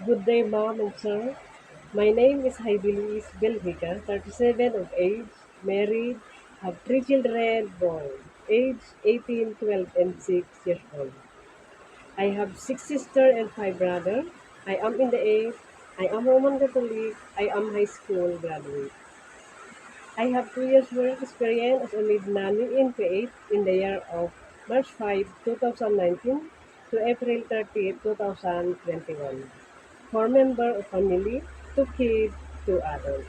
Good day, ma'am and sir. My name is Heidi Luis Belgica, 37 of age, married, have three children born, age 18, 12, and 6 years old. I have six sisters and five brothers. I am in the eighth. I am Roman Catholic. I am high school graduate. I have 2 years work experience as a lead nanny in Kuwait in the year of March 5, 2019 to April 30, 2021. Four member of family, two kids, two adults.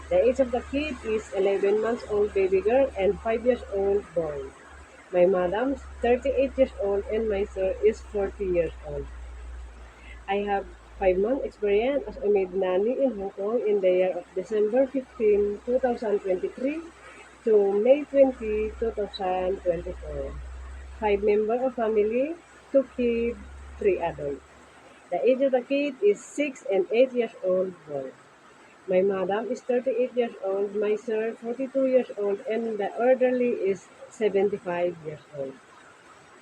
The age of the kid is 11 months old baby girl and 5 years old boy. My madam is 38 years old and my sir is 40 years old. I have 5 months experience as a maid nanny in Hong Kong in the year of December 15, 2023 to May 20, 2024. Five member of family, two kids, three adults. The age of the kid is 6 and 8 years old boy. My madam is 38 years old, my sir 42 years old, and the elderly is 75 years old.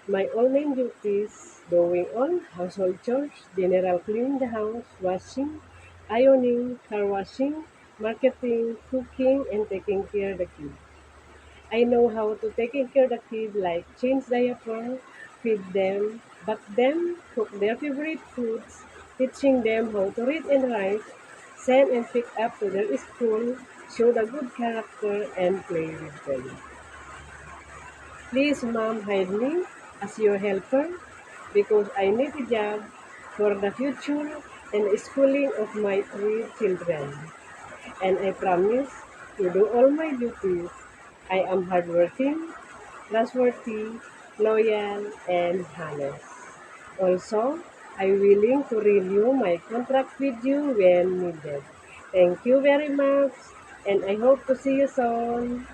My all main duties doing all household chores, general cleaning the house, washing, ironing, car washing, marketing, cooking, and taking care of the kids. I know how to take care of the kids like change diaper, feed them, bath them, cook their favorite foods, teaching them how to read and write, send and pick up to their school, show the good character, and play with them. Please, mom, hire me as your helper because I need a job for the future and the schooling of my three children. And I promise to do all my duties. I am hardworking, trustworthy, loyal, and honest. Also, I'm willing to renew my contract with you when needed. Thank you very much, and I hope to see you soon.